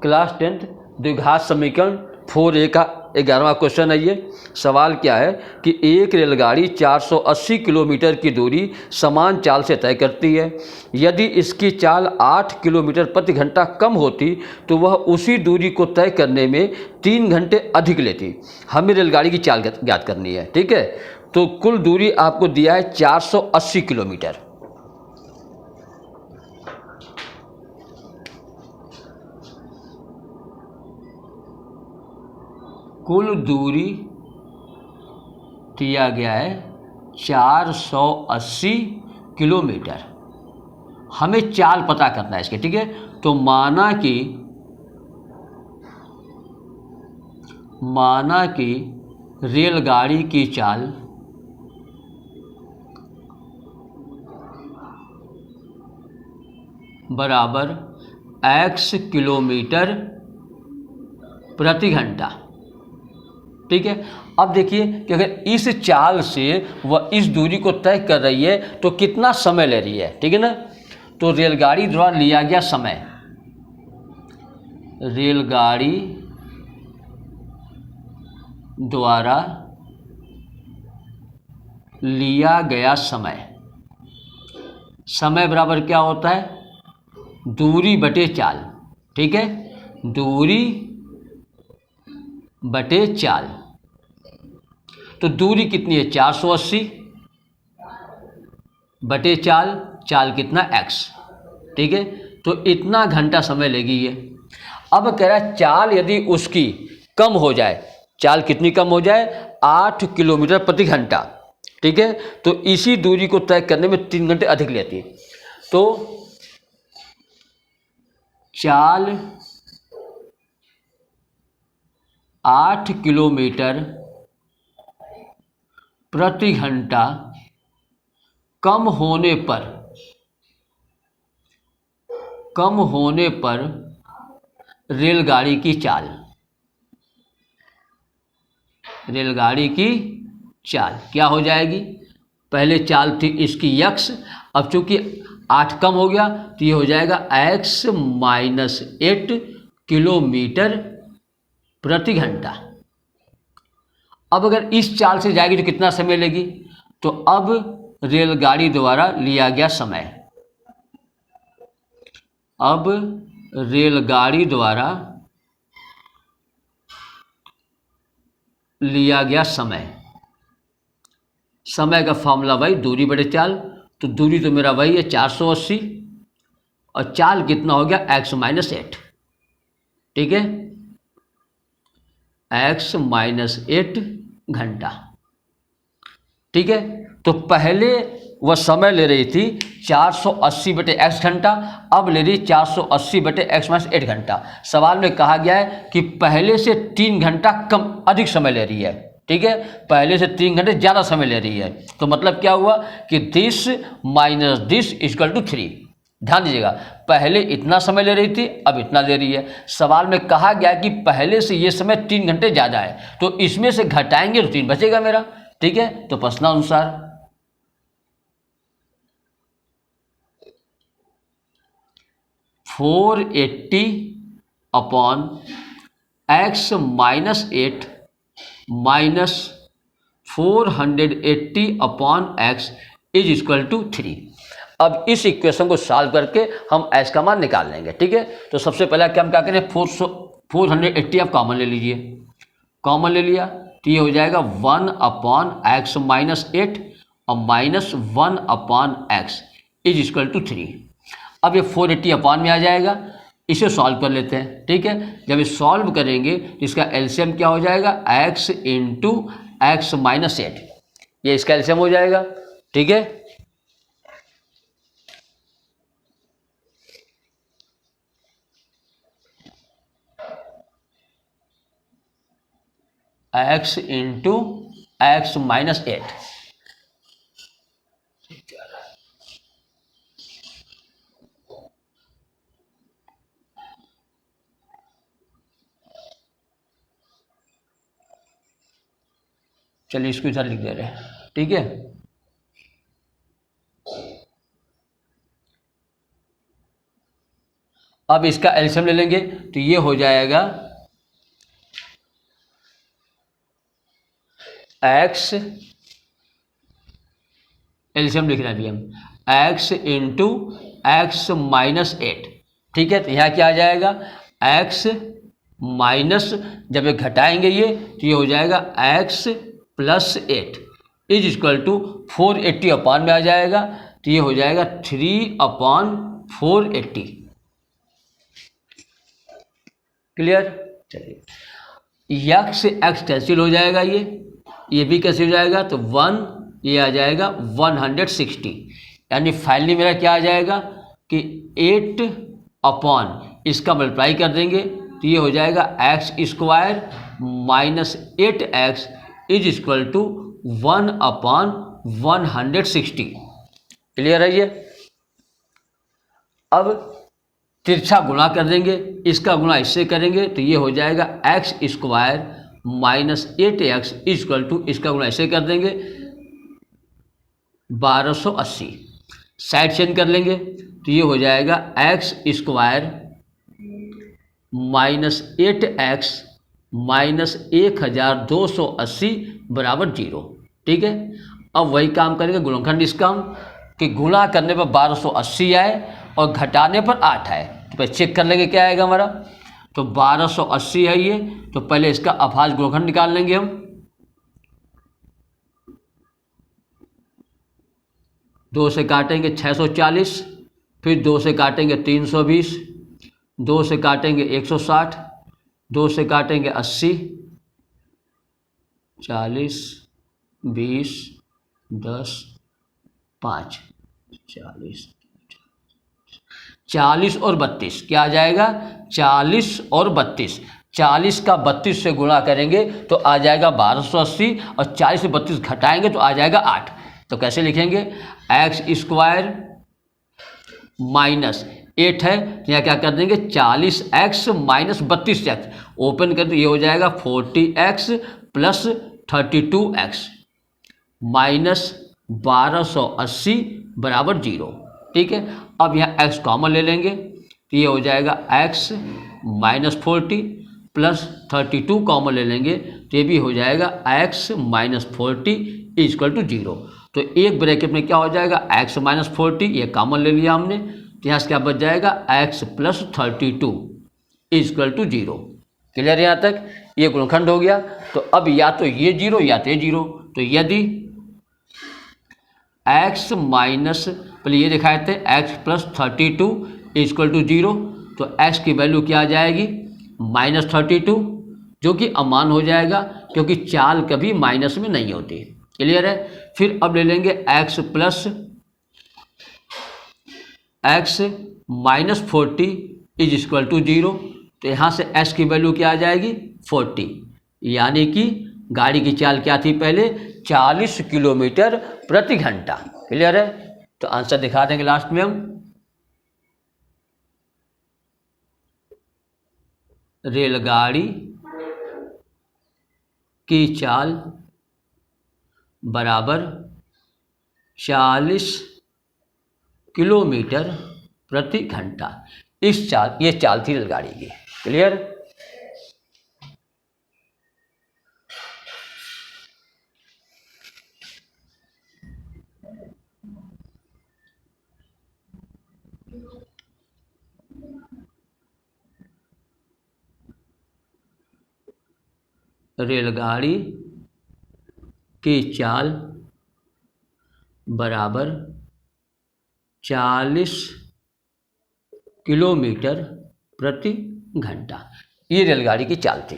Class 10th द्विघात समीकरण 4A का 11वां क्वेश्चन है ये। सवाल क्या है कि एक रेलगाड़ी 480 किलोमीटर की दूरी समान चाल से तय करती है। यदि इसकी चाल 8 किलोमीटर प्रति घंटा कम होती तो वह उसी दूरी को तय करने में 3 घंटे अधिक लेती। हमें रेलगाड़ी की चाल ज्ञात करनी है, ठीक है। तो कुल दूरी आपको दिया है 480 किलोमीटर। कुल दूरी दिया गया है 480 किलोमीटर। हमें चाल पता करना है इसके, ठीक है। तो माना कि रेलगाड़ी की चाल बराबर x किलोमीटर प्रति घंटा, ठीक है। अब देखिए कि अगर इस चाल से वह इस दूरी को तय कर रही है तो कितना समय ले रही है, ठीक है ना। तो रेलगाड़ी द्वारा लिया गया समय, रेलगाड़ी द्वारा लिया गया समय, समय बराबर क्या होता है, दूरी बटे चाल, ठीक है। दूरी बटे चाल, तो दूरी कितनी है 480 बटे चाल, चाल कितना x, ठीक है। तो इतना घंटा समय लेगी ये। अब कह रहा है चाल यदि उसकी कम हो जाए, चाल कितनी कम हो जाए, 8 किलोमीटर प्रति घंटा, ठीक है। तो इसी दूरी को तय करने में 3 घंटे अधिक लेती है। तो चाल 8 किलोमीटर प्रति घंटा कम होने पर रेलगाड़ी की चाल क्या हो जाएगी। पहले चाल थी इसकी x, अब चूंकि 8 कम हो गया तो ये हो जाएगा x माइनस 8 किलोमीटर प्रति घंटा। अब अगर इस चाल से जाएगी तो कितना समय लेगी, तो अब रेलगाड़ी द्वारा लिया गया समय, अब रेलगाड़ी द्वारा लिया गया समय, समय का फॉर्मूला वही दूरी बटे चाल। तो दूरी तो मेरा वही है 480 और चाल कितना हो गया x माइनस 8, ठीक है, x माइनस 8 घंटा, ठीक है। तो पहले वह समय ले रही थी 480 बटे x घंटा, अब ले रही 480 बटे x माइनस 8 घंटा। सवाल में कहा गया है कि पहले से 3 घंटा कम अधिक समय ले रही है, ठीक है। पहले से 3 घंटे ज़्यादा समय ले रही है। तो मतलब क्या हुआ कि this minus this equal to 3। ध्यान दीजिएगा, पहले इतना समय ले रही थी, अब इतना ले रही है। सवाल में कहा गया कि पहले से ये समय 3 घंटे ज़्यादा है, तो इसमें से घटाएंगे तो 3 बचेगा मेरा, ठीक है। तो प्रश्नानुसार 480 upon x minus 8 minus 480 upon x is equal to 3। अब इस इक्वेशन को सॉल्व करके हम x का मान निकाल लेंगे, ठीक है। तो सबसे पहले क्या हम क्या करें, 480 आप कॉमन ले लीजिए, कॉमन ले लिया तो ये हो जाएगा 1 अपॉन x माइनस 8 और minus 1 upon x is equal to 3। अब ये 480 अपॉन में आ जाएगा, इसे सॉल्व कर लेते हैं, ठीक है। जब ये सॉल्व करेंगे तो इसका एलसीएम क्या हो जाएगा, x इंटू एक्स माइनस 8, ये इसका एलसीएम हो जाएगा, ठीक है। x इंटू एक्स माइनस 8, चलिए इसको इधर लिख दे रहे हैं, ठीक है। अब इसका एलसीएम ले लेंगे तो ये हो जाएगा x, एलसीएम लिख रहे हैं अभी हम, x इंटू एक्स माइनस 8। ठीक है, तो यहाँ क्या आ जाएगा x माइनस, जब ये घटाएंगे ये तो ये हो जाएगा x plus 8 is equal to 480 upon में आ जाएगा, तो ये हो जाएगा 3/480। क्लियर। चलिए x से x कैंसिल हो जाएगा, ये भी कैंसिल हो जाएगा, तो 1 ये आ जाएगा 160, यानी फाइनली मेरा क्या आ जाएगा कि 8 अपॉन इसका मल्टीप्लाई कर देंगे तो ये हो जाएगा x square minus 8x is equal to 1/160। Clear है ये। अब तिरछा गुणा कर देंगे, इसका गुणा इससे करेंगे तो ये हो जाएगा x square minus 8x equal to, इसका गुणा ऐसे कर देंगे 1280। साइड चेंज कर लेंगे तो ये हो जाएगा x square minus 8x minus 1280 बराबर 0। ठीक है, अब वही काम करेंगे गुणनखंड इसका हम, कि गुणा करने पर 1280 आए और घटाने पर 8 आए, तो पहले चेक कर लेंगे क्या आएगा हमारा। तो 1280 है ये, तो पहले इसका अभाज्य गुणनखंड निकाल लेंगे हम। 2 से काटेंगे 640, फिर 2 से काटेंगे 320, 2 से काटेंगे 160, 2 से काटेंगे 80, 40, 20, 10, 5, 40 और 32 क्या आ जाएगा, 40 और 32। 40 का 32 से गुणा करेंगे तो आ जाएगा 1280, और 40 से 32 घटाएंगे तो आ जाएगा 8। तो कैसे लिखेंगे, x स्क्वायर माइनस 8 है तो यहाँ क्या कर देंगे 40x माइनस 32x, ओपन कर, तो ये हो जाएगा 40x प्लस 32x माइनस 1280 बराबर 0। ठीक है, अब यहाँ x कॉमन ले लेंगे तो ये हो जाएगा x माइनस 40 प्लस 32 कॉमन ले लेंगे तो ये भी हो जाएगा x माइनस 40 इक्वल टू 0। तो एक ब्रैकेट में क्या हो जाएगा x माइनस 40, ये कॉमन ले लिया हमने, तो यहाँ से क्या बच जाएगा x plus 32 equal to 0। Clear यहाँ तक, ये गुणनखंड हो गया। तो अब या तो ये 0 या तो ये 0, तो यदि x माइनस, पहले ये दिखाए थे x प्लस 32 इक्वल टू 0, तो x की वैल्यू क्या आ जाएगी माइनस 32, जो कि अमान हो जाएगा क्योंकि चाल कभी माइनस में नहीं होती। क्लियर है। फिर अब ले लेंगे x plus x minus 40 is equal to 0, तो यहाँ से x की वैल्यू क्या आ जाएगी 40, यानी कि गाड़ी की चाल क्या थी पहले 40 किलोमीटर प्रति घंटा। क्लियर है। तो आंसर दिखा देंगे लास्ट में हम, रेलगाड़ी की चाल बराबर 40 किलोमीटर प्रति घंटा। ये चाल थी रेलगाड़ी की। क्लियर। रेलगाड़ी की चाल बराबर 40 किलोमीटर प्रति घंटा, ये रेलगाड़ी की चाल थी।